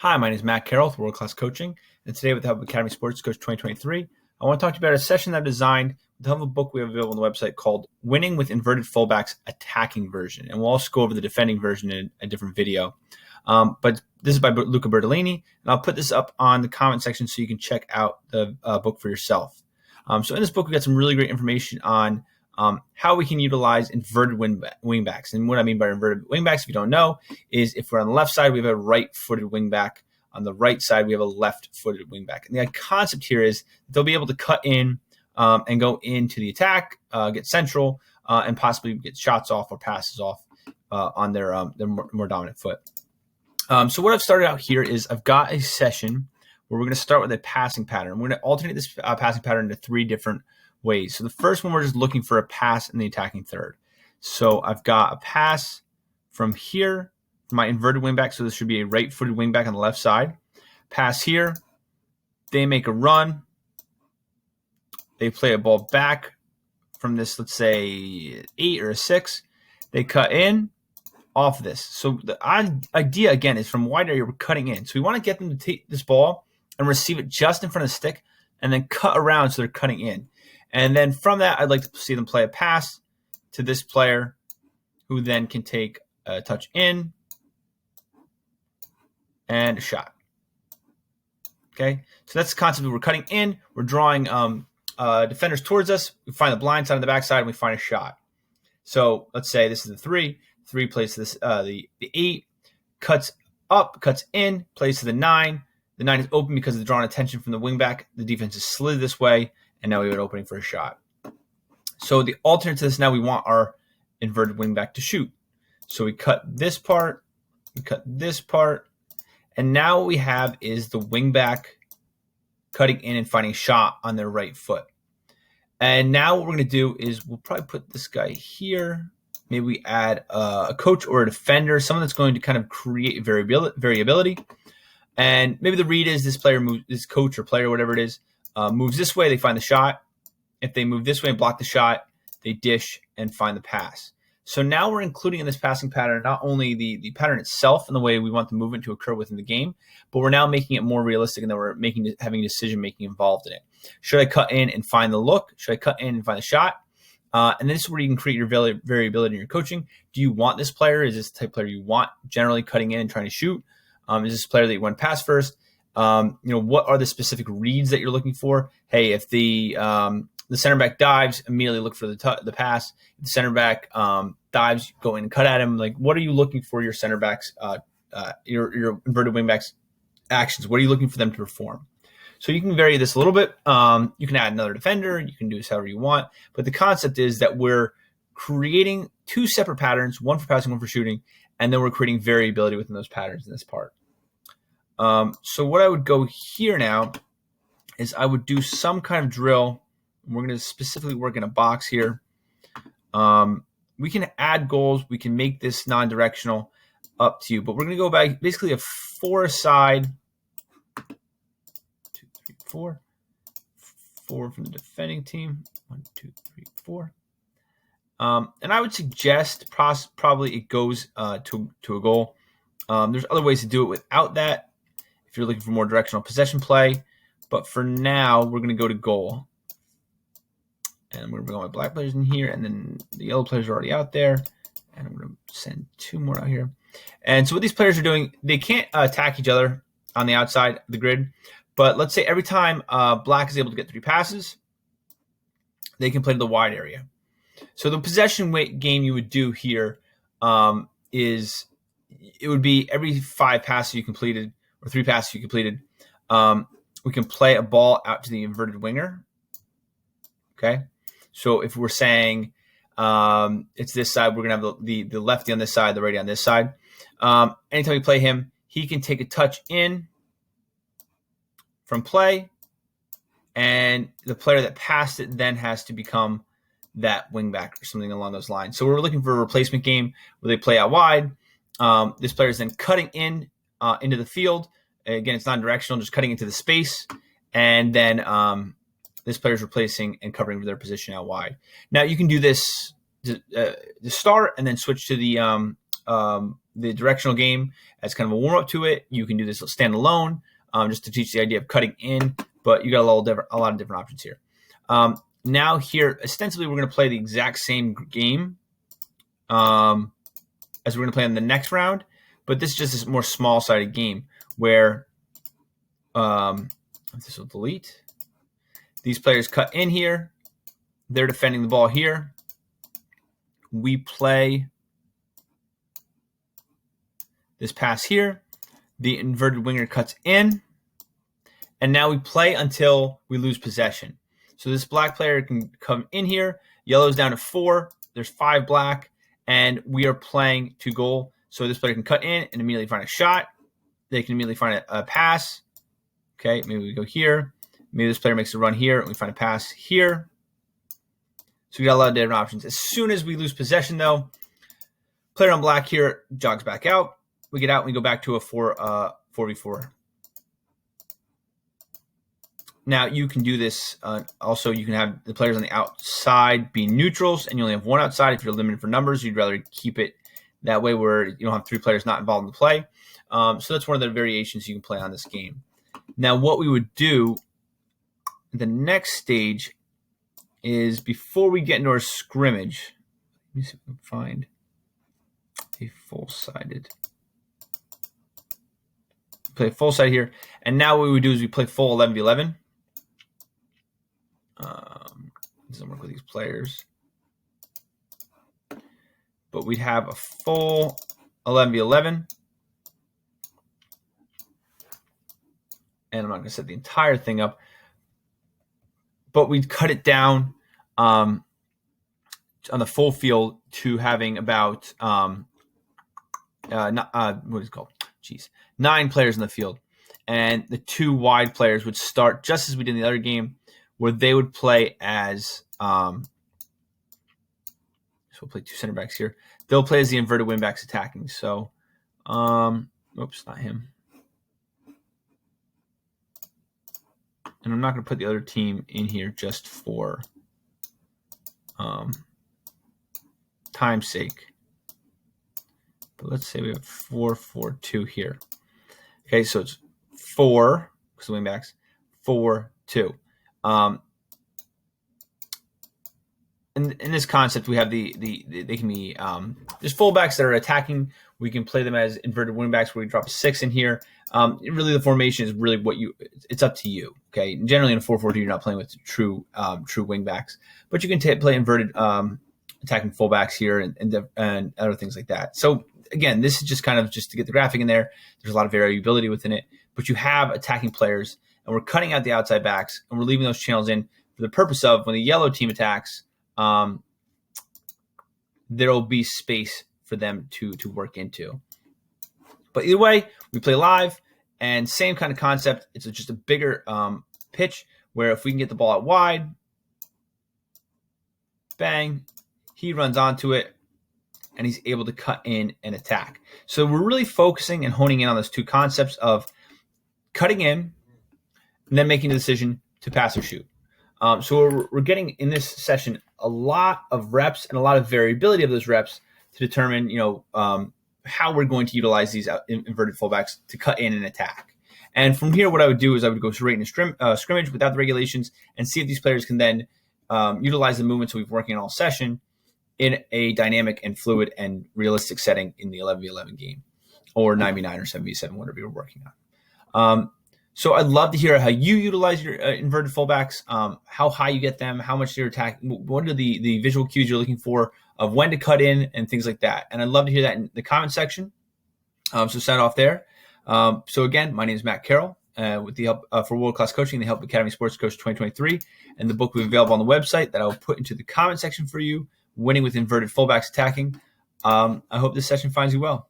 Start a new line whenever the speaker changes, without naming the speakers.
Hi, my name is Matt Carroll with World Class Coaching, and today with the help of Academy Sports Coach 2023, I want to talk to you about a session that I've designed with the help of a book we have available on the website called Winning with Inverted Fullbacks Attacking Version, and we'll also go over the defending version in a different video. But this is by Luca Bertolini, and I'll put this up on the comment section so you can check out the book for yourself. So in this book, we got some really great information on how we can utilize inverted wingbacks. And what I mean by inverted wingbacks, if you don't know, is if we're on the left side, we have a right-footed wingback. On the right side, we have a left-footed wingback. And the concept here is they'll be able to cut in and go into the attack, get central, and possibly get shots off or passes off on their more dominant foot. So what I've started out here is I've got a session where we're going to start with a passing pattern. We're going to alternate this passing pattern into three different ways. So the first one, we're just looking for a pass in the attacking third. So I've got a pass from here, my inverted wingback. So this should be a right-footed wingback on the left side. Pass here. They make a run. They play a ball back from this, let's say, 8 or a 6. They cut in off this. So the idea, again, is from wide area, we're cutting in. So we want to get them to take this ball and receive it just in front of the stick and then cut around so they're cutting in. And then from that, I'd like to see them play a pass to this player who then can take a touch in and a shot. Okay, so that's the concept. We're cutting in, we're drawing defenders towards us, we find the blind side on the backside, and we find a shot. So let's say this is the 3. 3 plays to this, the 8, cuts up, cuts in, plays to the 9. The 9 is open because of the drawn attention from the wingback. The defense is slid this way, and now we have an opening for a shot. So the alternate to this, now we want our inverted wingback to shoot. So we cut this part, we cut this part, and now what we have is the wingback cutting in and finding a shot on their right foot. And now what we're going to do is we'll probably put this guy here. Maybe we add a coach or a defender, someone that's going to kind of create variability. And maybe the read is this player moves, this coach or player, whatever it is, moves this way, they find the shot. If they move this way and block the shot, they dish and find the pass. So now we're including in this passing pattern not only the pattern itself and the way we want the movement to occur within the game, but we're now making it more realistic and then we're having decision-making involved in it. Should I cut in and find the look? Should I cut in and find the shot? And this is where you can create your variability in your coaching. Do you want this player? Is this the type of player you want generally cutting in and trying to shoot? Is this a player that you want to pass first? What are the specific reads that you're looking for? Hey, if the center back dives, immediately look for the pass. If the center back dives, go in and cut at him. Like, what are you looking for your center backs, your inverted wingbacks actions? What are you looking for them to perform? So you can vary this a little bit. You can add another defender. You can do this however you want. But the concept is that we're creating two separate patterns, one for passing, one for shooting, and then we're creating variability within those patterns in this part. So what I would go here now is I would do some kind of drill. We're going to specifically work in a box here. We can add goals. We can make this non-directional, up to you. But we're going to go by basically a 4-side. 2, 3, 4. 4 from the defending team. 1, 2, 3, 4. And I would suggest probably it goes to a goal. There's other ways to do it without that if you're looking for more directional possession play. But for now, we're going to go to goal. And we're going with black players in here, and then the yellow players are already out there. And I'm going to send 2 more out here. And so what these players are doing, they can't attack each other on the outside of the grid. But let's say every time black is able to get 3 passes, they can play to the wide area. So the possession game you would do here is it would be every 5 passes you completed or 3 passes you completed, we can play a ball out to the inverted winger. Okay. So if we're saying it's this side, we're going to have the lefty on this side, the righty on this side. Anytime we play him, he can take a touch in from play, and the player that passed it then has to become that wingback or something along those lines. So we're looking for a replacement game where they play out wide. This player is then cutting in into the field. Again, it's non-directional, just cutting into the space, and then this player is replacing and covering their position out wide. Now you can do this to start and then switch to the the directional game as kind of a warm-up to it. You can do this standalone just to teach the idea of cutting in, but you got a lot of different options here. Now here, ostensibly, we're going to play the exact same game as we're going to play in the next round, but this is just a more small-sided game where this will delete. These players cut in here. They're defending the ball here. We play this pass here. The inverted winger cuts in. And now we play until we lose possession. So this black player can come in here. Yellow's down to 4. There's 5 black. And we are playing to goal. So this player can cut in and immediately find a shot. They can immediately find a pass. Okay, maybe we go here. Maybe this player makes a run here and we find a pass here. So we got a lot of different options. As soon as we lose possession, though, player on black here jogs back out. We get out and we go back to a 4v4. Now, you can do this. Also, you can have the players on the outside be neutrals, and you only have one outside. If you're limited for numbers, you'd rather keep it that way where you don't have 3 players not involved in the play. So that's one of the variations you can play on this game. Now, what we would do, the next stage is before we get into our scrimmage. Let me see if we can find a full-sided. Play full-sided here. And now what we would do is we play full 11v11. Doesn't work with these players. But we'd have a full 11v11. And I'm not going to set the entire thing up. But we'd cut it down on the full field to having about what is it called? 9 players in the field. And the 2 wide players would start just as we did in the other game, where they would play as so we'll play 2 center backs here. They'll play as the inverted wing backs attacking. So oops, not him. And I'm not going to put the other team in here just for time's sake. But let's say we have 4-4-2 here. Okay, so it's 4 because the wing backs, 4-2. In this concept, we have they can be there's fullbacks that are attacking. We can play them as inverted wingbacks where we drop a 6 in here. Really, the formation is really it's up to you. Okay, generally in a 4-4-2, you're not playing with true wingbacks, but you can play inverted attacking fullbacks here and other things like that. So again, this is just kind of just to get the graphic in there. There's a lot of variability within it, but you have attacking players, and we're cutting out the outside backs, and we're leaving those channels in for the purpose of when the yellow team attacks. There will be space for them to work into. But either way, we play live, and same kind of concept. It's just a bigger pitch where if we can get the ball out wide, bang, he runs onto it, and he's able to cut in and attack. So we're really focusing and honing in on those 2 concepts of cutting in and then making the decision to pass or shoot. So we're getting in this session a lot of reps and a lot of variability of those reps to determine, how we're going to utilize these inverted fullbacks to cut in and attack. And from here, what I would do is I would go straight into scrimmage without the regulations and see if these players can then utilize the movements we've been working on all session in a dynamic and fluid and realistic setting in the 11v11 game or 9v9 or 7v7, whatever you're working on. So I'd love to hear how you utilize your inverted fullbacks, how high you get them, how much you're attacking, what are the visual cues you're looking for of when to cut in and things like that. And I'd love to hear that in the comment section. So start off there. So again, my name is Matt Carroll with the help for World Class Coaching, the Help Academy Sports Coach 2023. And the book will be available on the website that I will put into the comment section for you, Winning with Inverted Fullbacks Attacking. I hope this session finds you well.